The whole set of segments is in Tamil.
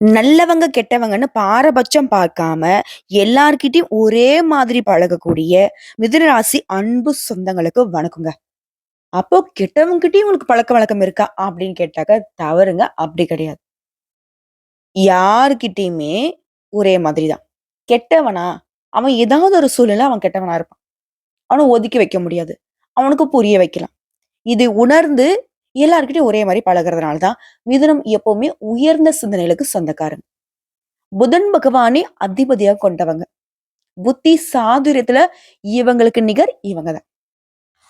நல்லவங்க, கெட்டவங்கன்னு பாரபட்சம் பார்க்காம, எல்லார்கிட்டயும் ஒரே மாதிரி பழகக்கூடிய மிதுன ராசி அன்பு சொந்தங்களுக்கு வணக்கங்க. அப்போ கெட்டவங்ககிட்டயும் உங்களுக்கு பழக்கவழக்கம் இருக்கா? அப்படின்னு கேட்டாக்கா தவறுங்க. அப்படி கிடையாது. யார்கிட்டயுமே ஒரே மாதிரி தான். கெட்டவனா? அவன் ஏதாவது ஒரு சூழ்நிலையில அவன் கெட்டவனா இருப்பான். அவன ஒதுக்கி வைக்க முடியாது. அவனுக்கு புரிய வைக்கலாம். இதை உணர்ந்து எல்லார்கிட்டயும் ஒரே மாரி பழகுறதுனால தான் மிதுனம் எப்பவுமே உயர்ந்த சிந்தனைகளுக்கு சொந்தக்காரங்க. புதன் பகவானே அதிபதியா கொண்டவங்க. புத்தி சாதுரியத்துல இவங்களுக்கு நிகர் இவங்க தான்.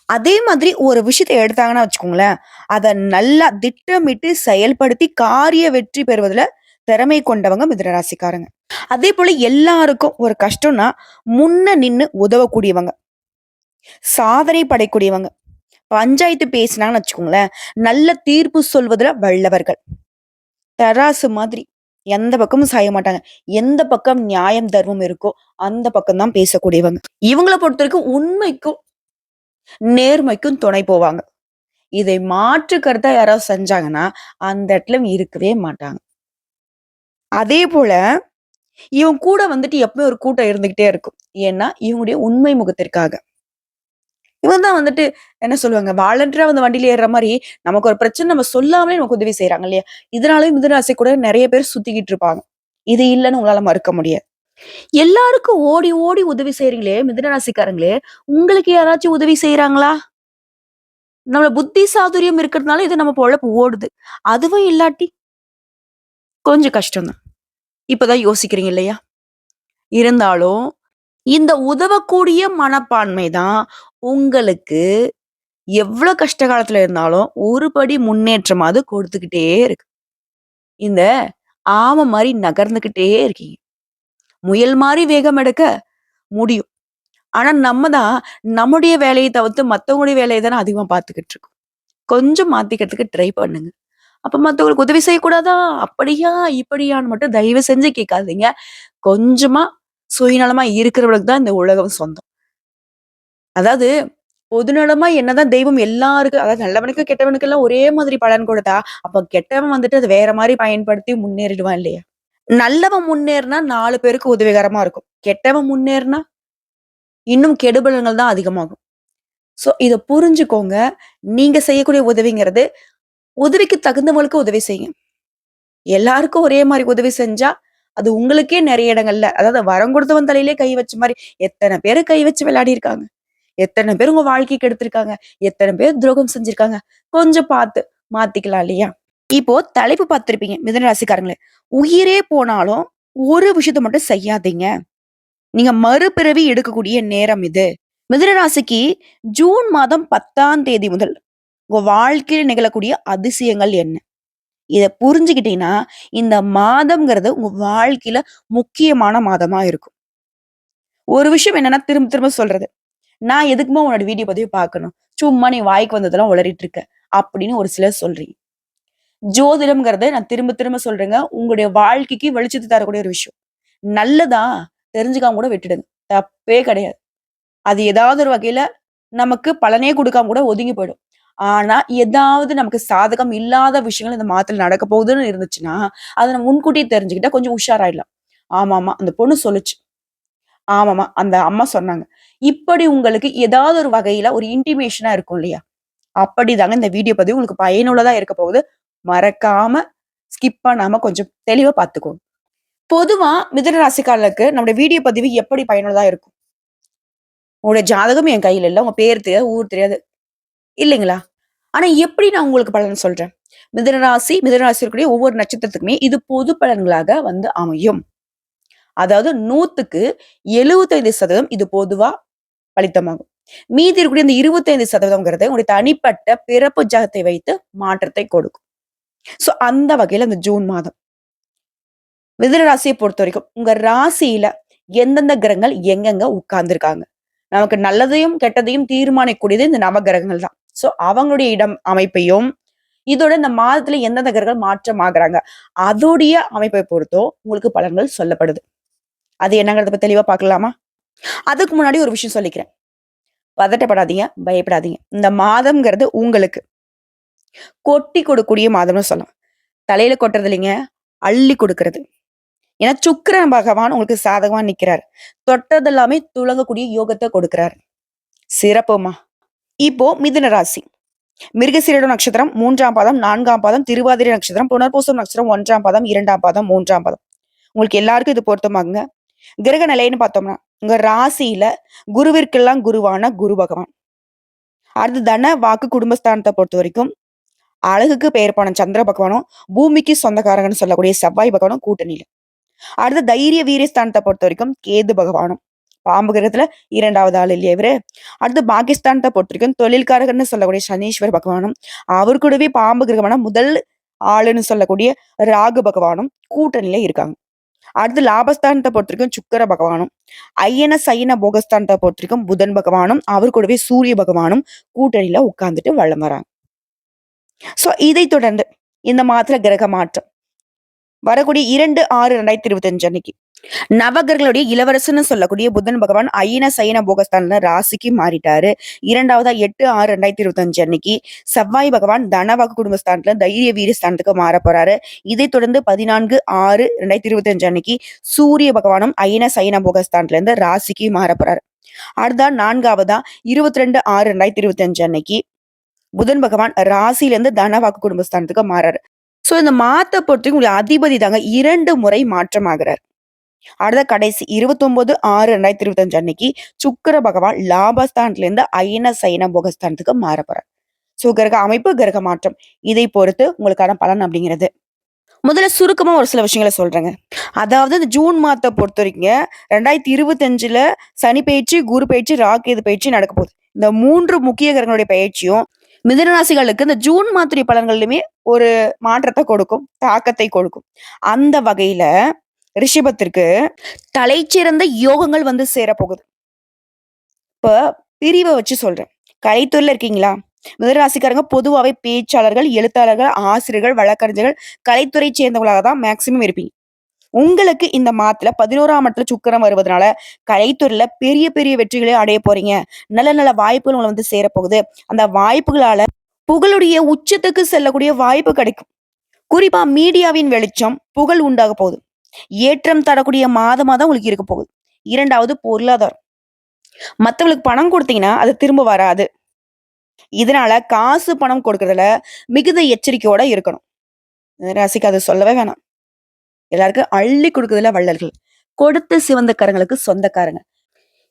அதே மாதிரி ஒரு விஷயத்த எடுத்தாங்கன்னா வச்சுக்கோங்களேன், அத நல்லா திட்டமிட்டு செயல்படுத்தி காரிய வெற்றி பெறுவதுல திறமை கொண்டவங்க மிதுன ராசிக்காரங்க. அதேபோல எல்லாருக்கும் ஒரு கஷ்டம்னா, முன்ன நின்னு உதவக்கூடியவங்க, சாதனை படைக்கூடியவங்க. பஞ்சாயத்து பேசினாங்கன்னு வச்சுக்கோங்களேன், நல்ல தீர்ப்பு சொல்வதுல வல்லவர்கள். தராசு மாதிரி. எந்த பக்கமும் சாய மாட்டாங்க. எந்த பக்கம் நியாயம், தர்மம் இருக்கோ, அந்த பக்கம் தான் பேசக்கூடியவங்க. இவங்கள பொறுத்தவரைக்கும் உண்மைக்கும், நேர்மைக்கும் துணை போவாங்க. இதை மாற்று கருத்தா யாராவது செஞ்சாங்கன்னா, அந்த இடத்துல இருக்கவே மாட்டாங்க. அதே போல, இவங்க கூட வந்துட்டு எப்பவும் ஒரு கூட்டம் இருந்துகிட்டே இருக்கும். ஏன்னா, இவங்களுடைய உண்மை முகத்திற்காக. இவங்க தான் வந்துட்டு என்ன சொல்லுவாங்க, வாலண்டரியா வந்து வண்டியில ஏறுற மாரி, நமக்கு ஒரு பிரச்சனை நம்ம சொல்லாமலே நமக்கு உதவி செய்றாங்க இல்லையா? இதனாலயும் மிதுன ராசி கூட நெறைய பேர் சுத்திக்கிட்டு இருப்பாங்க. இது இல்லன்னு உங்களால மறுக்க முடியாது. எல்லாருக்கும் ஓடி ஓடி உதவி செய்றீங்களே மிதுன ராசிக்காரங்களே, உங்களுக்கு யாராச்சும் உதவி செய்றாங்களா? நம்மள புத்தி சாதுரியம் இருக்கிறதுனால இது நம்ம பொழப்பு ஓடுது. அதுவும் இல்லாட்டி கொஞ்சம் கஷ்டம் தான். இப்பதான் யோசிக்கிறீங்க இல்லையா? இருந்தாலும் இந்த உதவக்கூடிய மனப்பான்மை தான் உங்களுக்கு எவ்ளோ கஷ்ட காலத்துல இருந்தாலும் ஒரு படி முன்னேற்றமாவது கொடுத்துக்கிட்டே இருக்கு. இந்த ஆம மாரி நகர்ந்துகிட்டே இருக்கீங்க. முயல் மாரி வேகம் எடுக்க முடியும். ஆனா நம்ம தான் நம்முடைய வேலைய தவிர்த்து மத்தவங்களுடைய வேலைய தானே அதிகமா பார்த்துக்கிட்டு இருக்கோம். கொஞ்சம் மாத்திக்கிறதுக்கு ட்ரை பண்ணுங்க. அப்ப மத்தவங்களுக்கு உதவி செய்யக்கூடாதா? அப்படியா? இப்படியான்னு மட்டும் தயவு செஞ்சு கேட்காதீங்க. கொஞ்சமா சுயநலமா இருக்கிறவளுக்கு தான் இந்த உலகம் சொந்தம். அதாவது பொதுநலமா என்னதான் தெய்வம் எல்லாருக்கும் அதாவது நல்லவனுக்கு, கெட்டவனுக்கு எல்லாம் ஒரே மாதிரி பலன் கொடுத்தா, அப்ப கெட்டவன் வந்துட்டு அது வேற மாரி பயன்படுத்தி முன்னேறிடுவான் இல்லையா? நல்லவன் முன்னேறுனா 4 பேருக்கு உதவிகரமா இருக்கும். கெட்டவன் முன்னேறுனா இன்னும் கெடுபலன்கள் தான் அதிகமாகும். சோ இத புரிஞ்சுக்கோங்க. நீங்க செய்யக்கூடிய உதவிங்கிறது, உதவிக்கு தகுந்தவங்களுக்கு உதவி செய்யுங்க. எல்லாருக்கும் ஒரே மாரி உதவி செஞ்சா, அது உங்களுக்கே நெறைய இடங்கள்ல அதாவது வரம் கொடுத்தவன் தலையிலே கை வச்ச மாரி, எத்தன பேரு கை வச்சு விளையாடியிருக்காங்க. எத்தன பேர் உங்க வாழ்க்கைய கெடுத்திருக்காங்க. எத்தன பேர் துரோகம் செஞ்சிருக்காங்க. கொஞ்சம் பார்த்து மாத்திக்கலாம் இல்லையா? இப்போ தலைப்பு பார்த்திருப்பீங்க மிதுன ராசிக்காரங்களே. உயிரே போனாலும் ஒரு விஷயத்த மட்டும் செய்யாதீங்க. நீங்க மறுபிறவி எடுக்கக்கூடிய நேரம் இது. மிதுன ராசிக்கு ஜூன் மாதம் 10ஆம் தேதி முதல் உங்க வாழ்க்கையில நிகழக்கூடிய அதிசயங்கள் என்ன? இத புரிஞ்சுக்கிட்டீங்கன்னா, இந்த மாதம்ங்கிறது உங்க வாழ்க்கையில முக்கியமான மாதமா இருக்கும். ஒரு விஷயம் என்னன்னா திரும்ப திரும்ப சொல்றது. நான் எதுக்கும்மா உன்னோட வீடியோ பதிவு பார்க்கணும்? சும்மா நீ வாய்க்கு வந்ததெல்லாம் உளறிட்டு இருக்க. அப்படின்னு ஒரு சிலர் சொல்றீங்க. ஜோதிடம்ங்கிறத நான் திரும்ப திரும்ப சொல்றேங்க. உங்களுடைய வாழ்க்கைக்கு வெளிச்சத்த தரக்கூடிய ஒரு விஷயம். நல்லதா தெரிஞ்சுக்காம கூட விட்டுடுங்க. தப்பே கிடையாது. அது ஏதாவது ஒரு வகையில நமக்கு பலனே குடுக்காம கூட ஒதுங்கி போயிடும். ஆனா, ஏதாவது நமக்கு சாதகம் இல்லாத விஷயங்கள் இந்த மாதத்துல நடக்க போகுதுன்னு இருந்துச்சுன்னா, அத நம்ம முன்கூட்டியே தெரிஞ்சுக்கிட்டா கொஞ்சம் உஷாராயிடலாம். ஆமாமா, அந்த பொண்ணு சொல்லுச்சு. ஆமாமா, அந்த அம்மா சொன்னாங்க. இப்படி உங்களுக்கு ஏதாவது ஒரு வகையில ஒரு இன்டிமேஷனா இருக்கும் இல்லையா? அப்படிதாங்க இந்த வீடியோ பதிவு உங்களுக்கு பயனுள்ளதா இருக்க போகுது. மறக்காம ஸ்கிப் பண்ணாம கொஞ்சம் தெளிவா பார்த்துக்கோங்க. பொதுவா மிதுன ராசிக்காரர்களுக்கு நம்முடைய வீடியோ பதிவு எப்படி பயனுள்ளதா இருக்கும்? உங்களுடைய ஜாதகம் என் கையில இல்ல. உங்க பேர் தெரியாது, ஊர் தெரியாது. இல்லைங்களா? ஆனா எப்படி நான் உங்களுக்கு பலன் சொல்றேன்? மிதுன ராசி இருக்கக்கூடிய ஒவ்வொரு நட்சத்திரத்துக்குமே இது பொது பலன்களாக வந்து அமையும். அதாவது 100க்கு 75% இது பொதுவா பலித்தமாகும். மீதி இருக்கக்கூடிய இந்த 25%ங்கிறது உங்களுடைய தனிப்பட்ட பிறப்பு ஜாதகத்தை வைத்து மாற்றத்தை கொடுக்கும். சோ அந்த வகையில இந்த ஜூன் மாதம் மிதுன ராசியை பொறுத்தவரைக்கும் உங்க ராசியில எந்தெந்த கிரகங்கள் எங்கெங்க உட்கார்ந்திருக்காங்க. நமக்கு நல்லதையும், கெட்டதையும் தீர்மானிக்கக்கூடியது இந்த நவகிரகங்கள் தான். சோ அவங்களுடைய இடம் அமைப்பையும், இதோட இந்த மாதத்துல எந்தெந்த கிரகங்கள் மாற்றம் ஆகுறாங்க, அதோடைய அமைப்பை பொறுத்தும் உங்களுக்கு பலன்கள் சொல்லப்படுது. அது என்னங்கிறத பத்தி தெளிவா பார்க்கலாமா? அதுக்கு முன்னாடி ஒரு விஷயம் சொல்லிக்கிறேன். பதட்டப்படாதீங்க, பயப்படாதீங்க. இந்த மாதம்ங்கிறது உங்களுக்கு கொட்டி கொடுக்கக்கூடிய மாதம்னு சொல்லலாம். தலையில கொட்டுறது இல்லைங்க. அள்ளி கொடுக்கிறது. ஏன்னா சுக்கிரன் பகவான் உங்களுக்கு சாதகமா நிக்கிறார். தொட்டதெல்லாமே துலங்கக்கூடிய யோகத்தை கொடுக்கிறார். சிறப்புமா. இப்போ மிதுன ராசி. மிருகசீரிட நட்சத்திரம் 3ஆம் பாதம், 4ஆம் பாதம், திருவாதிரை நட்சத்திரம், புனர்பூசம் நட்சத்திரம் 1ஆம் பாதம், 2ஆம் பாதம், 3ஆம் பாதம். உங்களுக்கு எல்லாருக்கும் இது பொருத்தமாகுங்க. கிரக நிலைன்னு பார்த்தோம்னா, உங்க ராசியில குருவிற்கெல்லாம் குருவான குரு பகவான். அடுத்து தன, வாக்கு, குடும்பஸ்தானத்தை பொறுத்த வரைக்கும் அழகுக்கு பெயர் போன சந்திர பகவானும், பூமிக்கு சொந்தக்காரங்கன்னு சொல்லக்கூடிய செவ்வாய் பகவானும் கூட்டணியில. அடுத்து தைரிய வீரியஸ்தானத்தை பொறுத்த வரைக்கும் கேது பகவானும். பாம்பு கிரகத்துல 2வது ஆள் இல்லையா இவரு. அடுத்து பாகிஸ்தானத்தை பொறுத்த வரைக்கும் தொழில்காரகன்னு சொல்லக்கூடிய சனீஸ்வர் பகவானும், அவர் கூடவே பாம்பு கிரகமான முதல் ஆளுன்னு சொல்லக்கூடிய ராகு பகவானும் கூட்டணியில இருக்காங்க. அடுத்து லாபஸ்தானத்தை பொறுத்த வரைக்கும் சுக்கிர பகவானும், ஐயன சைன போகஸ்தானத்தை பொறுத்த வரைக்கும் புதன் பகவானும், அவர் கூடவே சூரிய பகவானும் கூட்டணியில உட்கார்ந்துட்டு வலம் வராங்க. சோ இதை தொடர்ந்து இந்த மாதத்துல கிரக மாற்றம் வரக்கூடிய 2/6/2025 அன்னைக்கு நவகிரகளுடைய இளவரசன்னு சொல்லக்கூடிய புதன் பகவான் ஐன சைன போகஸ்தான்ல ராசிக்கு மாறிட்டாரு. 2வதா 8/6/2025 அன்னைக்கு செவ்வாய் பகவான் தனவாக்கு குடும்பஸ்தானத்துல தைரிய வீரஸ்தானத்துக்கு மாற போறாரு. இதை தொடர்ந்து 14/6/2025 அன்னைக்கு சூரிய பகவானும் ஐன சைன போகஸ்தானத்துல இருந்து ராசிக்கு மாற போறாரு. அடுத்தா 4வதா 22/6/2025 அன்னைக்கு புதன் பகவான் ராசியில இருந்து தனவாக்கு குடும்பஸ்தானத்துக்கு மாறாரு. சோ இந்த மாத்த பொறுத்தவரைக்கும் உங்களுக்கு அதிபதி தாங்க 2 முறை மாற்றமாகிறார். அடுத்த கடைசி 29/6/2025 அன்னைக்கு சுக்கிர பகவான் லாபஸ்தானத்துல இருந்து ஐன சைன போகஸ்தானத்துக்கு மாற போறார். சோ கிரக அமைப்பு, கிரக மாற்றம் இதை பொறுத்து உங்களுக்கான பலன் அப்படிங்கிறது. முதல்ல சுருக்கமா ஒரு சில விஷயங்களை சொல்றேங்க. அதாவது இந்த ஜூன் மாதத்தை பொறுத்த வரைக்கும் 2025ல சனி பயிற்சி, குரு பயிற்சி, ராகு பயிற்சி நடக்க போகுது. இந்த 3 முக்கிய கிரகங்களுடைய பயிற்சியும் மிதுன ராசிகளுக்கு இந்த ஜூன் மாத்திரை பலன்களிலுமே ஒரு மாற்றத்தை கொடுக்கும், தாக்கத்தை கொடுக்கும். அந்த வகையில ரிஷபத்திற்கு தலைச்சிறந்த யோகங்கள் வந்து சேரப்போகுது. இப்ப பிரிவை வச்சு சொல்றேன். கலைத்துறையில இருக்கீங்களா? மிதுனராசிக்காரங்க பொதுவாவே பேச்சாளர்கள், எழுத்தாளர்கள், ஆசிரியர்கள், வழக்கறிஞர்கள், கலைத்துறை சேர்ந்தவங்களாக தான் மேக்சிமம் இருப்பீங்க. உங்களுக்கு இந்த மாதத்துல 11ஆம் இடத்துல சுக்கிரன் வருவதனால கலைத்துறையில பெரிய பெரிய வெற்றிகளை அடைய போறீங்க. நல்ல நல்ல வாய்ப்புகள் உங்களை வந்து சேரப்போகுது. அந்த வாய்ப்புகளால புகழுடைய உச்சத்துக்கு செல்லக்கூடிய வாய்ப்பு கிடைக்கும். குறிப்பா மீடியாவின் வெளிச்சம், புகழ் உண்டாக போகுது. ஏற்றம் தரக்கூடிய மாதமா தான் உங்களுக்கு இருக்க போகுது. 2வது பொருளாதாரம். மத்தவங்களுக்கு பணம் கொடுத்தீங்கன்னா அது திரும்ப வராது. இதனால காசு பணம் கொடுக்கறதுல மிகுந்த எச்சரிக்கையோட இருக்கணும். ராசிக்கு அது சொல்லவே வேணாம். எல்லாருக்கும் அள்ளி கொடுக்கறதுல வள்ளல்கள். கொடுத்து சிவந்த கரங்களுக்கு சொந்தக்காரங்க.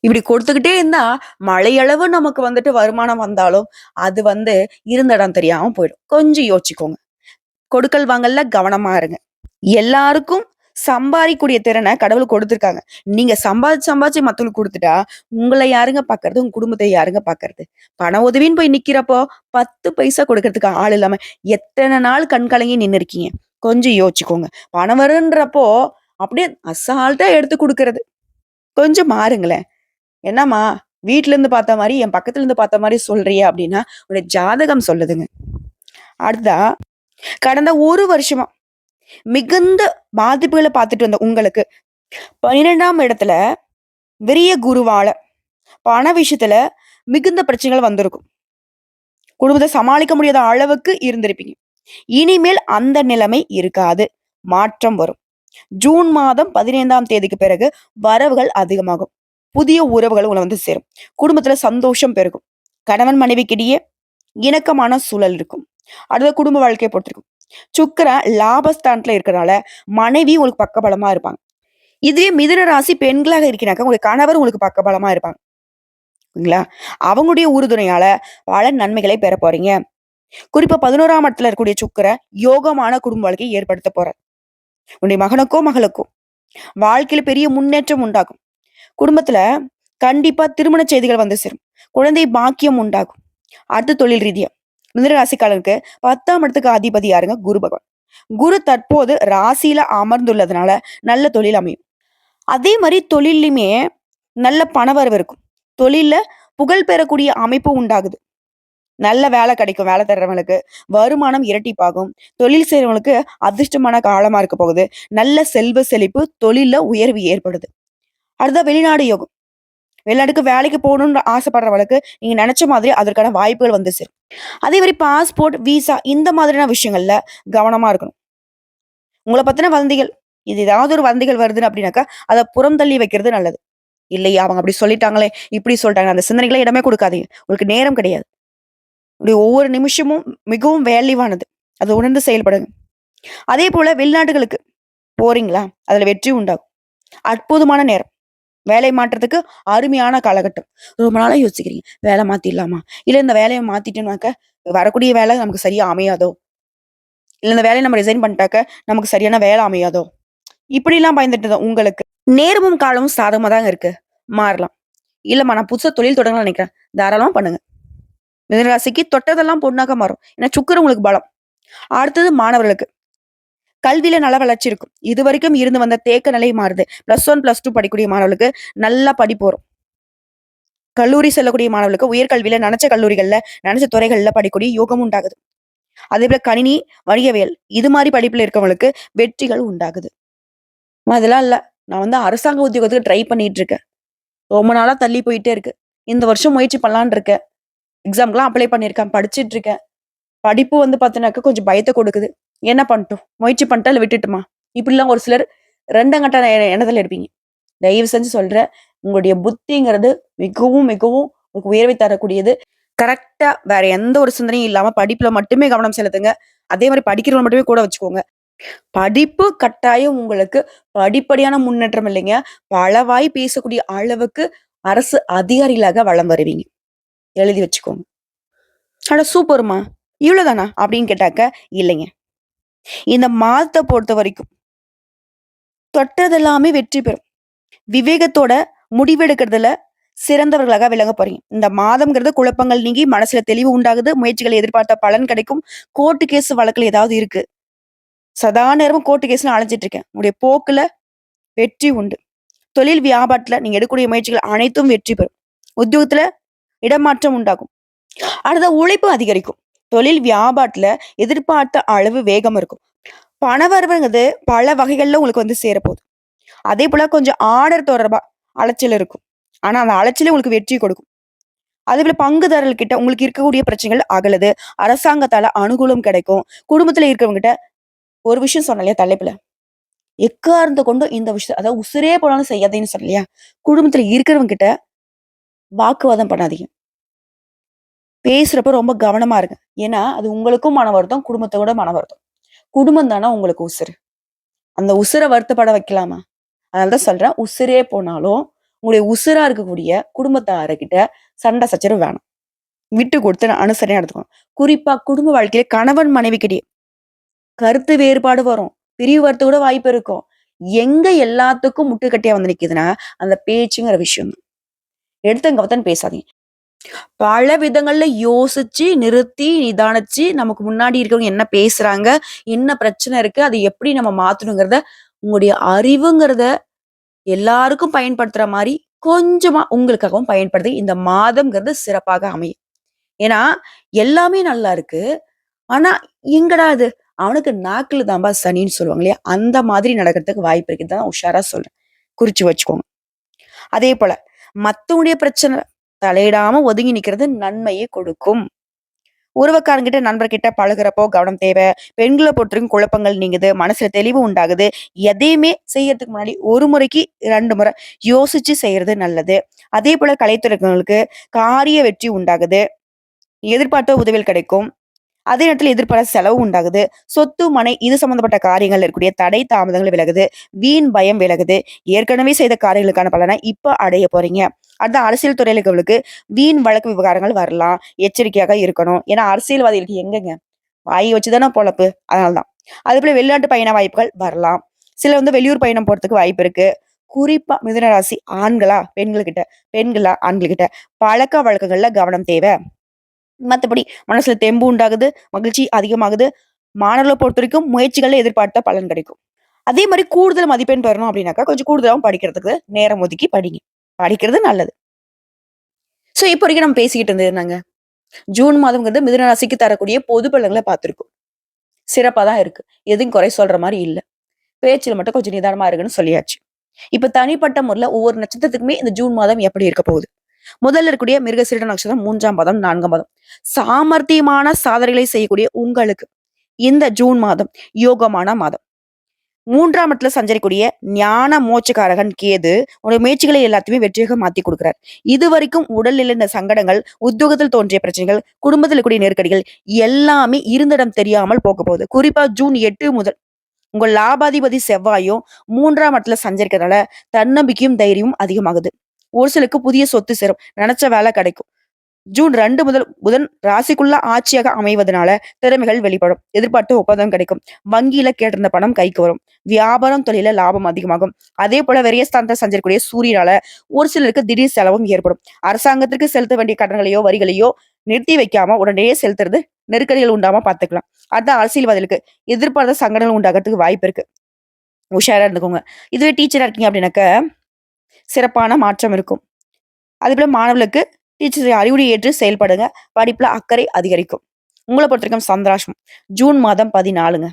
இப்படி கொடுத்துக்கிட்டே இருந்தா மழையளவு நமக்கு வந்துட்டு வருமானம் வந்தாலும் அது வந்து இருந்த இடம் தெரியாம போயிடும். கொஞ்சம் யோசிச்சுக்கோங்க. கொடுக்கல் வாங்கல்ல கவனமா இருங்க. எல்லாருக்கும் சம்பாதிக்கூடிய திறனை கடவுள் கொடுத்திருக்காங்க. நீங்க சம்பாதிச்சு மத்தவங்களுக்கு கொடுத்துட்டா உங்களை யாருங்க பாக்குறது? உங்க குடும்பத்தை யாருங்க பாக்குறது? பண உதவின்னு போய் நிக்கிறப்போ 10 பைசா கொடுக்கறதுக்கு ஆள் இல்லாம எத்தனை நாள் கண்கலங்கி நின்னு இருக்கீங்க? கொஞ்சம் யோசிச்சுக்கோங்க. பணம் வருன்றப்போ அப்படியே அசால்ட்டா எடுத்து கொடுக்கறது. கொஞ்சம் மாறுங்களேன். என்னம்மா வீட்ல இருந்து பார்த்த மாதிரி என் பக்கத்துல இருந்து பார்த்த மாதிரி சொல்றியா அப்படின்னா உடைய ஜாதகம் சொல்லுதுங்க. அடுத்தா கடந்த 1 வருஷமா மிகுந்த பாதிப்புகளை பார்த்துட்டு வந்த உங்களுக்கு 12ஆம் இடத்துல விரிய குருவால பண விஷயத்துல மிகுந்த பிரச்சனைகள் வந்திருக்கும். குடும்பத்தை சமாளிக்க முடியாத அளவுக்கு இருந்திருப்பீங்க. இனிமேல் அந்த நிலைமை இருக்காது. மாற்றம் வரும். ஜூன் மாதம் 15ஆம் தேதிக்கு பிறகு வரவுகள் அதிகமாகும். புதிய உறவுகள் உங்களை வந்து சேரும். குடும்பத்துல சந்தோஷம் பெருகும். கணவன் மனைவிக்கிடையே இணக்கமான சூழல் இருக்கும். அடுத்த குடும்ப வாழ்க்கையை பொறுத்திருக்கும். சுக்கிரன் லாபஸ்தானத்துல இருக்கிறனால மனைவி உங்களுக்கு பக்கபலமா இருப்பாங்க. இதுவே மிதுன ராசி பெண்களாக இருக்கிறாங்க உங்களுக்கு கணவர் உங்களுக்கு பக்கபலமா இருப்பாங்க. அவங்களுடைய உறுதுணையால பல நன்மைகளை பெற போறீங்க. குறிப்பா 11ஆம் இடத்துல இருக்கக்கூடிய சுக்கிரன் யோகமான குடும்ப வாழ்க்கையை ஏற்படுத்த போறார். உன்னுடைய மகனுக்கோ மகளுக்கோ வாழ்க்கையில பெரிய முன்னேற்றம் உண்டாகும். குடும்பத்துல கண்டிப்பா திருமண செய்திகள் வந்து சேரும். குழந்தை பாக்கியம் உண்டாகும். அடுத்து தொழில் ரீதியா மிதுன ராசிக்காரருக்கு 10ஆம் இடத்துக்கு அதிபதி யாருங்க? குரு பகவான். குரு தற்போது ராசியில அமர்ந்துள்ளதுனால நல்ல தொழில் அமையும். அதே மாதிரி தொழிலுமே நல்ல பணவரவு இருக்கும். தொழில்ல புகழ் பெறக்கூடிய அமைப்பு உண்டாகுது. நல்ல வேலை கிடைக்கும். வேலை தர்றவங்களுக்கு வருமானம் இரட்டிப்பாகும். தொழில் செய்யறவங்களுக்கு அதிர்ஷ்டமான காலமா இருக்க போகுது. நல்ல செல்வ செழிப்பு, தொழில்ல உயர்வு ஏற்படுது. அடுத்த வெளிநாடு யோகம். வெளிநாட்டுக்கு வேலைக்கு போகணும்னு ஆசைப்படுறவங்களுக்கு நீங்க நினைச்ச மாதிரி அதற்கான வாய்ப்புகள் வந்து சேரும். அதே மாதிரி பாஸ்போர்ட், விசா இந்த மாதிரியான விஷயங்கள்ல கவனமா இருக்கணும். உங்கள பத்தின வதந்திகள். இது ஏதாவது ஒரு வதந்திகள் வருதுன்னு அப்படின்னாக்கா, அத புறம் தள்ளி வைக்கிறது நல்லது. இல்லையா அவங்க அப்படி சொல்லிட்டாங்களே, இப்படி சொல்லிட்டாங்க. அந்த சிந்தனைகளே இடமே குடுக்காதீங்க. உங்களுக்கு நேரம் கிடையாது. உங்களுடைய ஒவ்வொரு நிமிஷமும் மிகவும் வேல்யூவானது. அத உணர்ந்து செயல்படுங்க. அதேபோல வெளிநாடுகளுக்கு போறீங்களா? அதுல வெற்றி உண்டாகும். அற்புதமான நேரம். வேலை மாற்றத்துக்கு அருமையான காலகட்டம். ரொம்ப நாளா யோசிக்கிறீங்க. வேலை மாத்திடலாமா? இல்ல இந்த வேலைய மாத்திட்டோம்னாக்க, வரக்கூடிய வேலை நமக்கு சரியா அமையாதோ? இல்ல இந்த வேலைய நம்ம ரிசைன் பண்ணிட்டாக்க, நமக்கு சரியான வேலை அமையாதோ? இப்படிலாம் பயந்துட்டு உங்களுக்கு நேரமும் காலமும் சாதகமா தாங்க இருக்கு. மாறலாம். இல்லம்மா நான் புதுசா தொழில் தொடங்கலாம்னு நினைக்கிறேன். தாராளமா பண்ணுங்க. மிதுனராசிக்கு தொட்டதெல்லாம் பொன்னாக மாறும். ஏன்னா சுக்கிரன் உங்களுக்கு பலம். அடுத்தது மாணவர்களுக்கு. கல்வியில நல்ல வளர்ச்சி இருக்கும். இதுவரைக்கும் இருந்து வந்த தேக்க நிலை மாறுது. +1, +2 படிக்கக்கூடிய மாணவர்களுக்கு நல்லா படிப்பு வரும். கல்லூரி செல்லக்கூடிய மாணவர்களுக்கு உயர்கல்வியில நெனச்ச கல்லூரிகள்ல, நெனச்ச துறைகள்ல படிக்கக்கூடிய யோகம் உண்டாகுது. அதேபோல கணினி, வணிகவியல் இது மாரி படிப்புல இருக்கவங்களுக்கு வெற்றிகள் உண்டாகுது. அதெல்லாம் இல்ல. நான் அரசாங்க உத்தியோகத்துக்கு ட்ரை பண்ணிட்டு இருக்கேன். ரொம்ப நாளா தள்ளி போயிட்டே இருக்கு. இந்த வருஷம் முயற்சி பண்ணலான்னு இருக்கேன். எக்ஸாம்க்குலாம் அப்ளை பண்ணியிருக்கேன். படிச்சுட்டு இருக்கேன். படிப்பு பார்த்தீங்கன்னாக்க கொஞ்சம் பயத்த கொடுக்குது. என்ன பண்ணட்டும்? முயற்சி பண்ணட்டா? இல்ல விட்டுட்டுமா? இப்படிலாம் ஒரு சிலர் 2 கட்ட எண்ணத்துல இருப்பீங்க. தயவு செஞ்சு சொல்றேன். உங்களுடைய புத்திங்கிறது மிகவும், மிகவும் உங்களுக்கு உயர்வை தரக்கூடியது. கரெக்ட்டா வேற எந்த ஒரு சிந்தனையும் இல்லாம படிப்புல மட்டுமே கவனம் செலுத்துங்க. அதே மாரி படிக்கிறவங்க மட்டுமே கூட வச்சுக்கோங்க. படிப்பு கட்டாயம் உங்களுக்கு படிப்படியான முன்னேற்றம் இல்லைங்க. பலவாய் பேசக்கூடிய அளவுக்கு அரசு அதிகாரிகளாக வலம் வருவீங்க. எழுதி வச்சுக்கோங்க. அட சூப்பர்மா! இவ்வளோதானா? அப்படின்னு கேட்டாக்க, இல்லைங்க. இந்த மாதத்த பொறுத்தவரைக்கும் தொட்டதெல்லாமே வெற்றி பெறும். விவேகத்தோட முடிவெடுக்கிறதுல சிறந்தவர்களாக விளங்க போறீங்க. இந்த மாதம்ங்கிறது குழப்பங்கள் நீங்கி மனசுல தெளிவு உண்டாகுது. முயற்சிகளை எதிர்பார்த்த பலன் கிடைக்கும். கோர்ட்டு கேஸ் வழக்குல ஏதாவது இருக்கு. சதா நேரமும் கோர்ட்டு கேஸ்ன்னு அலைஞ்சிட்டு இருக்கேன். உங்களுடைய போக்குல வெற்றி உண்டு. தொழில் வியாபாரத்துல நீங்க எடுக்கக்கூடிய முயற்சிகள் அனைத்தும் வெற்றி பெறும். உத்தியோகத்துல இடமாற்றம் உண்டாகும். அடுத்த உழைப்பு அதிகரிக்கும். தொழில் வியாபாரத்துல எதிர்பார்த்த அளவு வேகம் இருக்கும். பணவரவுங்கிறது பல வகைகள்ல உங்களுக்கு சேரப்போகுது. அதே போல கொஞ்சம் ஆர்டர் தொடர்பா அலைச்சல் இருக்கும். ஆனா அந்த அலைச்சலே உங்களுக்கு வெற்றி கொடுக்கும். அதே போல பங்குதாரர்கள் கிட்ட உங்களுக்கு இருக்கக்கூடிய பிரச்சனைகள் அகலுது. அரசாங்கத்தால அனுகூலம் கிடைக்கும். குடும்பத்துல இருக்கிறவங்க கிட்ட ஒரு விஷயம் சொன்னேன் இல்லையா தலைப்புல. எக்காரணத்த கொண்டும் இந்த விஷயம் அதாவது உசிரே போனாலும் செய்யாதேன்னு சொன்னேன் இல்லையா? குடும்பத்துல இருக்கிறவங்க கிட்ட வாக்குவாதம் பண்ணாதீங்க. பேசுறப்ப ரொம்ப கவனமா இருங்க. ஏன்னா, அது உங்களுக்கும் மன வருத்தம், குடும்பத்தோட மன வருத்தம். குடும்பம் தானே உங்களுக்கு உசுரு. அந்த உசுர வருத்தப்பட வைக்கலாமா? அதனால தான் சொல்றேன். உசுரே போனாலும், உங்களுடைய உசுரா இருக்கக்கூடிய குடும்பத்தார்கிட்ட சண்டை சச்சரவு வேணாம். விட்டு கொடுத்து அனுசரணையா எடுத்துக்கணும். குறிப்பா குடும்ப வாழ்க்கையில கணவன் மனைவிக்கிடையே கருத்து வேறுபாடு வரும். பிரிவு வரத்து கூட வாய்ப்பு இருக்கும். எங்க எல்லாத்துக்கும் முட்டுக்கட்டையா நிக்குதுன்னா, அந்த பேச்சுங்கிற விஷயம் தான். எடுத்தங்க கவுத்தன்னு பேசாதீங்க. பல விதங்கள்ல யோசிச்சு, நிறுத்தி, நிதானிச்சு, நமக்கு முன்னாடி இருக்கவங்க என்ன பேசுறாங்க? என்ன பிரச்சனை இருக்கு? அத எப்படி நம்ம மாத்தணுங்கிறத, உங்களுடைய அறிவுங்கிறத எல்லாருக்கும் பயன்படுத்துற மாரி, கொஞ்சமா உங்களுக்காகவும் பயன்படுத்தி, இந்த மாதம்ங்கிறது சிறப்பாக அமையும். ஏன்னா, எல்லாமே நல்லா இருக்கு. ஆனா, எங்கடா இது? அவனுக்கு நாக்குல தான்பா சனின்னு சொல்லுவாங்க இல்லையா? அந்த மாதிரி நடக்கிறதுக்கு வாய்ப்பு இருக்கு. இதான் உஷாரா சொல்றேன். குறிச்சு வச்சுக்கோங்க. அதே போல, மத்தவங்களுடைய பிரச்சனை தலையிடாம ஒதுங்கி நிக்கிறது நன்மையை கொடுக்கும். உறவுக்காரங்கிட்ட நண்பர்கிட்ட பழகுறப்போ கவனம் தேவை. பெண்களை பொறுத்தவரைக்கும் குழப்பங்கள் நீங்குது. மனசுல தெளிவு உண்டாகுது. எதையுமே செய்யறதுக்கு முன்னாடி ஒரு முறைக்கு 2 முறை யோசிச்சு செய்யறது நல்லது. அதே போல கலைத்துறைகளுக்கு காரிய வெற்றி உண்டாகுது. எதிர்பார்த்த உதவிகள் கிடைக்கும். அதே நேரத்துல எதிர்பாராத செலவு உண்டாகுது. சொத்து, மனை இது சம்பந்தப்பட்ட காரியங்கள்ல இருக்கக்கூடிய தடை, தாமதங்கள் விலகுது. வீண் பயம் விலகுது. ஏற்கனவே செய்த காரியங்களுக்கான பலனை இப்ப அடைய போறீங்க. அடுத்த அரசியல் துறையில இருக்கவங்களுக்கு வீண் வழக்கு விவகாரங்கள் வரலாம். எச்சரிக்கையாக இருக்கணும். ஏன்னா அரசியல்வாதிகளுக்கு எங்கங்க? வாய் வச்சுதானே பொழப்பு. அதனாலதான். அதே போல வெளிநாட்டு பயண வாய்ப்புகள் வரலாம். சில வெளியூர் பயணம் போறதுக்கு வாய்ப்பு இருக்கு. குறிப்பா மிதுன ராசி ஆண்களா, பெண்கள்கிட்ட பெண்களா, ஆண்கள்கிட்ட பழக்க வழக்கங்கள்ல கவனம் தேவை. மத்தபடி மனசுல தெம்பு உண்டாகுது, மகிழ்ச்சி அதிகமாகுது. மாணவர்கள பொறுத்தவரைக்கும் முயற்சிகள்ல எதிர்பார்த்த பலன் கிடைக்கும். அதே மாரி கூடுதல் மதிப்பெண் பெறணும் அப்படின்னாக்கா, கொஞ்சம் கூடுதலாவும் படிக்கிறதுக்கு நேரம் ஒதுக்கி படிங்க. படிக்கிறது நல்லது. சோ, இப்போ வரைக்கும் நம்ம பேசிக்கிட்டு இருந்தது என்னங்க? ஜூன் மாதம்ங்கிறது மிதுன ராசிக்கு தரக்கூடிய பொது பலன்கள பார்த்திருக்கோம். சிறப்பா தான் இருக்கு. எதுவும் குறை சொல்ற மாரி இல்ல. பேச்சுல மட்டும் கொஞ்சம் நிதானமா இருங்கன்னு சொல்லியாச்சு. இப்ப தனிப்பட்ட முறையில ஒவ்வொரு நட்சத்திரத்துக்குமே இந்த ஜூன் மாதம் எப்படி இருக்க போகுது? முதல்ல இருக்கக்கூடிய மிருகசீரிட நட்சத்திரம் 3ஆம் பாதம், 4ஆம் பாதம். சாமர்த்தியமான சாதனைகளை செய்யக்கூடிய உங்களுக்கு இந்த ஜூன் மாதம் யோகமான மாதம். 3ஆம் இடத்துல சஞ்சரிக்கூடிய ஞான மோட்சக்காரகன் கேது உங்களுடைய முயற்சிகளை எல்லாத்தையுமே வெற்றியாக மாத்தி கொடுக்கிறார். இதுவரைக்கும் உடல்நிலை இந்த சங்கடங்கள், உத்தியோகத்தில் தோன்றிய பிரச்சனைகள், குடும்பத்தில் கூடிய நெருக்கடிகள் எல்லாமே இருந்திடம் தெரியாமல் போக போகுது. குறிப்பா ஜூன் 8 முதல் உங்க லாபாதிபதி செவ்வாயும் 3ஆம் இடத்துல சஞ்சரிக்கிறதால தன்னம்பிக்கையும் தைரியமும் அதிகமாகுது. ஒரு சிலருக்கு புதிய சொத்து சேரும், நினைச்ச வேலை கிடைக்கும். ஜூன் 2 முதல் புதன் ராசிக்குள்ள ஆட்சியாக அமைவதனால திறமைகள் வெளிப்படும். எதிர்பார்த்த ஒப்பந்தம் கிடைக்கும். வங்கியில கேட்டிருந்த பணம் கைக்கு வரும். வியாபாரம் தொழில லாபம் அதிகமாகும். அதே போல விரயஸ்தானத்தை சஞ்சரிக்கூடிய சூரியனால ஒரு சிலருக்கு திடீர் செலவும் ஏற்படும். அரசாங்கத்திற்கு செலுத்த வேண்டிய கடன்களையோ வரிகளையோ நிறுத்தி வைக்காம உடனே செலுத்துறது நெருக்கடிகள் உண்டாம பாத்துக்கலாம். அடுத்த அரசியல்வாதிகளுக்கு எதிர்பார்த்த சங்கடங்கள் உண்டாகிறதுக்கு வாய்ப்பு இருக்கு. உஷாரா இருந்துக்கோங்க. இதுவே டீச்சரா இருக்கீங்க அப்படின்னாக்க சிறப்பான மாற்றம் இருக்கும். அதே போல மாணவர்களுக்கு டீச்சர்ஸ் அறிவுரை ஏற்று செயல்படுங்க. படிப்புல அக்கறை அதிகரிக்கும். உங்களை பொறுத்தவரைக்கும் சந்திராஷ்டம் ஜூன் மாதம் 14ங்க.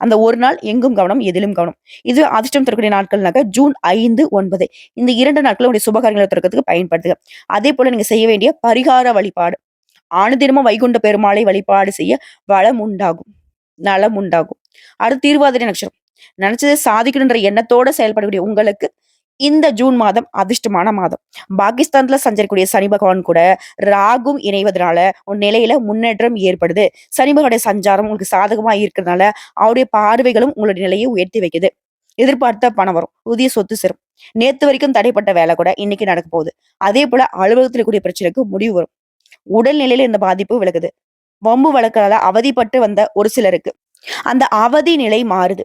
அந்த ஒரு நாள் எங்கும் கவனம், எதிலும் கவனம். இது அதிர்ஷ்டம் தரக்கூடிய நாட்கள்னாக்க ஜூன் 5, 9 இந்த 2 நாட்களும் உடைய சுபகாரியங்களை திறக்கிறதுக்கு பயன்படுத்துக. அதே போல நீங்க செய்ய வேண்டிய பரிகார வழிபாடு. தினமும் வைகுண்ட பெருமாளை வழிபாடு செய்ய வளம் உண்டாகும், நலம் உண்டாகும். அடுத்து திருவாதிரை நட்சத்திரம். நினைச்சதை சாதிக்கணுன்ற எண்ணத்தோட செயல்படக்கூடிய உங்களுக்கு இந்த ஜூன் மாதம் அதிர்ஷ்டமான மாதம். பாகிஸ்தான்ல சஞ்சரிக்கூடிய சனி பகவான் கூட ராகும் இணைவதனால உன் நிலையில முன்னேற்றம் ஏற்படுது. சனி பகவானுடைய சஞ்சாரம் உங்களுக்கு சாதகமா இருக்கிறதுனால அவருடைய பார்வைகளும் உங்களுடைய நிலையை உயர்த்தி வைக்குது. எதிர்பார்த்த பணம் வரும், புதிய சொத்து சேரும். நேத்து வரைக்கும் தடைப்பட்ட வேலை கூட இன்னைக்கு நடக்க போகுது. அதே போல அலுவலகத்தில் கூடிய பிரச்சனைக்கு முடிவு வரும். உடல்நிலையில இந்த பாதிப்பு விலகுது. வம்பு வழக்கால அவதிப்பட்டு வந்த ஒரு சிலருக்கு அந்த அவதி நிலை மாறுது.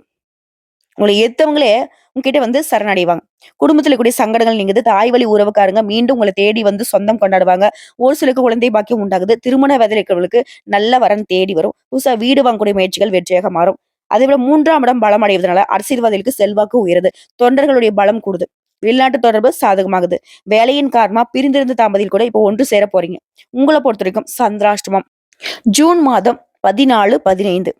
உங்களை ஏத்தவங்களே உங்ககிட்ட வந்து சரணடைவாங்க. குடும்பத்துல கூடிய சங்கடங்கள் நீங்குது. தாய் வழி உறவுக்காரங்க மீண்டும் உங்களை தேடி வந்து சொந்தம் கொண்டாடுவாங்க. ஒரு சிலருக்கு குழந்தை பாக்கியம் உண்டாகுது. திருமண வயதில் இருக்கிறவங்களுக்கு நல்ல வரன் தேடி வரும். புதுசா வீடு வாங்கக்கூடிய முயற்சிகள் வெற்றியாக மாறும். அதே போல 3ஆம் இடம் பலம் அடைவதனால அரசியல்வாதிகளுக்கு செல்வாக்கு உயருது. தொண்டர்களுடைய பலம் கூடுது. வெளிநாட்டு தொடர்பு சாதகமாகுது. வேலையின் காரணமா பிரிந்திருந்த தாம்பதியில் கூட இப்போ ஒன்று சேர போறீங்க. உங்களை பொறுத்த வரைக்கும் சந்திராஷ்டமம் ஜூன் மாதம் 14, 15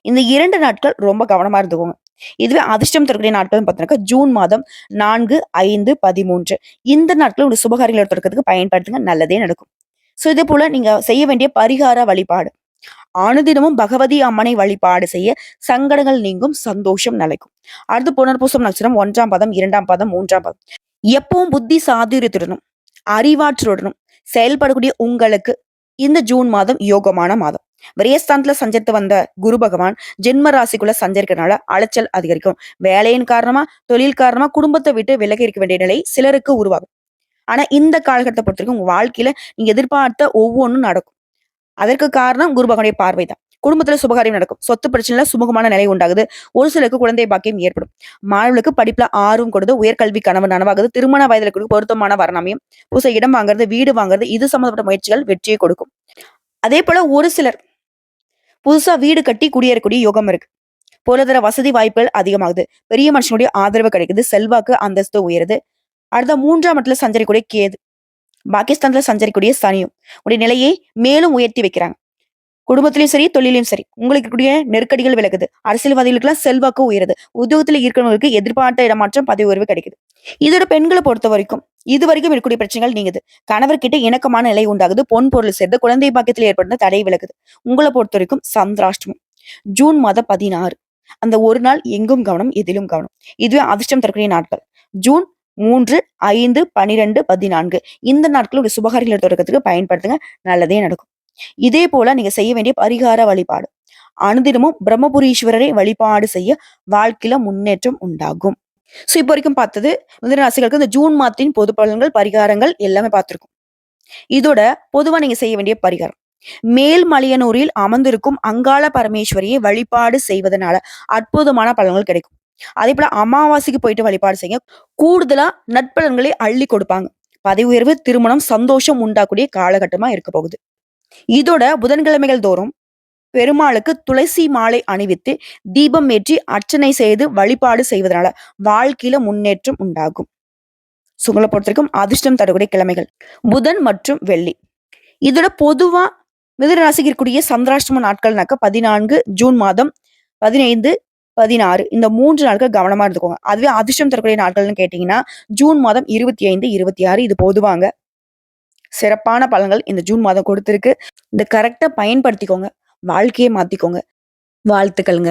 இந்த 2 நாட்கள் ரொம்ப கவனமா இருந்துக்கோங்க. இதுவே அதிர்ஷ்டம் தரக்கூடிய நாட்கள் பார்த்தீங்கன்னா ஜூன் மாதம் 4, 5, 13 இந்த நாட்கள் ஒரு சுபகாரியங்களை தொடக்கிறதுக்கு பயன்படுத்துங்க. நல்லதே நடக்கும். சோ இதே போல நீங்க செய்ய வேண்டிய பரிகார வழிபாடு. அனுதினமும் பகவதி அம்மனை வழிபாடு செய்ய சங்கடங்கள் நீங்கும், சந்தோஷம் நிலைக்கும். அடுத்து புனர்பூசம் நட்சத்திரம் 1ஆம் பாதம், 2ஆம் பாதம், 3ஆம் பாதம். எப்பவும் புத்தி சாதுரியத்துடனும் அறிவாற்றுடனும் செயல்படக்கூடிய உங்களுக்கு இந்த ஜூன் மாதம் யோகமான மாதம். விரயஸ்தானத்துல சஞ்சரித்து வந்த குரு பகவான் ஜென்ம ராசிக்குள்ள சஞ்சரிக்கிறதுனால அலைச்சல் அதிகரிக்கும். வேலையின் காரணமா, தொழில் காரணமா குடும்பத்தை விட்டு விலகி இருக்க வேண்டிய நிலை சிலருக்கு உருவாகும். ஆனா இந்த காலகட்டத்தை பொறுத்த வரைக்கும் உங்க வாழ்க்கையில நீங்க எதிர்பார்த்த ஒவ்வொன்றும் நடக்கும். அதற்கு காரணம் குரு பகவானுடைய பார்வை தான். குடும்பத்துல சுபகாரியம் நடக்கும். சொத்து பிரச்சனைல சுமூகமான நிலை உண்டாகுது. ஒரு சிலருக்கு குழந்தை பாக்கியம் ஏற்படும். மாணவர்களுக்கு படிப்புல ஆர்வம் கொடுத்து உயர்கல்வி கனவு நனவாகுது. திருமண வயதுல கூட பொருத்தமான வரணமையும், புதுசா இடம் வாங்குறது, வீடு வாங்குறது, இது சம்பந்தப்பட்ட முயற்சிகள் வெற்றியை கொடுக்கும். அதே போல ஒரு சிலர் புதுசா வீடு கட்டி குடியேறக்கூடிய யோகம் இருக்கு. பொருளாதார வசதி வாய்ப்புகள் அதிகமாகுது. பெரிய மனுஷனுடைய ஆதரவு கிடைக்குது. செல்வாக்கு அந்தஸ்து உயருது. அடுத்த 3ஆம் இடத்துல சஞ்சரிக்கூடிய கேது, பாகிஸ்தான்ல சஞ்சரிக்கூடிய சனியும் உடைய நிலையை மேலும் உயர்த்தி வைக்கிறாங்க. குடும்பத்திலயும் சரி, தொழிலையும் சரி உங்களுக்கு கூடிய நெருக்கடிகள் விலகுது. அரசியல்வாதிகளுக்கு எல்லாம் செல்வாக்கு உயருது. உத்தியோகத்துல இருக்கிறவங்களுக்கு எதிர்பார்த்த இடமாற்றம், பதவி உயர்வு கிடைக்குது. இதோட பெண்களை பொறுத்த வரைக்கும் இது வரைக்கும் இருக்கக்கூடிய பிரச்சனைகள் நீங்குது. கணவர்கிட்ட இணக்கமான நிலை உண்டாகுது. பொன் பொருள் சேர்ந்து குழந்தை பாக்கியத்தில் ஏற்படுத்த தடை விலகுது. உங்களை பொறுத்த வரைக்கும் சந்திராஷ்டமம் ஜூன் மாதம் 16 அந்த ஒரு நாள் எங்கும் கவனம், எதிலும் கவனம். இதுவே அதிர்ஷ்டம் தரக்கூடிய நாட்கள். ஜூன் 3, 5, 12, 14 இந்த நாட்கள் ஒரு சுபகாரியங்களை தொடக்கிறதுக்கு பயன்படுத்துங்க. நல்லதே நடக்கும். இதே போல நீங்க செய்ய வேண்டிய பரிகார வழிபாடு. அனுதினமும் பிரம்மபுரீஸ்வரரை வழிபாடு செய்ய வாழ்க்கையில முன்னேற்றம் உண்டாகும். சோ இப்போ வரைக்கும் பார்த்தது மிதுன ராசிகளுக்கு இந்த ஜூன் மாதத்தின் பொது பலன்கள், பரிகாரங்கள் எல்லாமே பார்த்திருக்கும். இதோட பொதுவா நீங்க செய்ய வேண்டிய பரிகாரம். மேல்மலையனூரில் அமர்ந்திருக்கும் அங்காள பரமேஸ்வரியை வழிபாடு செய்வதனால அற்புதமான பலன்கள் கிடைக்கும். அதே போல அமாவாசைக்கு போயிட்டு வழிபாடு செய்ய கூடுதலா நட்பலன்களை அள்ளி கொடுப்பாங்க. பதவி உயர்வு, திருமணம், சந்தோஷம் உண்டாக்கூடிய காலகட்டமா இருக்க போகுது. இதோட புதன்கிழமைகள் தோறும் பெருமாளுக்கு துளசி மாலை அணிவித்து தீபம் ஏற்றி அர்ச்சனை செய்து வழிபாடு செய்வதனால வாழ்க்கையில முன்னேற்றம் உண்டாகும். சுங்களை பொறுத்த வரைக்கும் அதிர்ஷ்டம் தரக்கூடிய கிழமைகள் புதன் மற்றும் வெள்ளி. இதோட பொதுவா மிதுன ராசிக்கு இருக்கக்கூடிய சந்திராஷ்டம நாட்கள்னாக்க 14 ஜூன் மாதம், 15, 16 இந்த 3 நாட்கள் கவனமா இருந்துக்கோங்க. அதுவே அதிர்ஷ்டம் தரக்கூடிய நாட்கள்னு கேட்டீங்கன்னா ஜூன் மாதம் 25, 26 இது பொதுவாங்க. சிறப்பான பலன்கள் இந்த ஜூன் மாதம் கொடுத்திருக்கு. இந்த கரெக்டா பயன்படுத்திக்கோங்க. வாழ்க்கையை மாத்திக்கோங்க. வாழ்த்துக்கள்ங்க.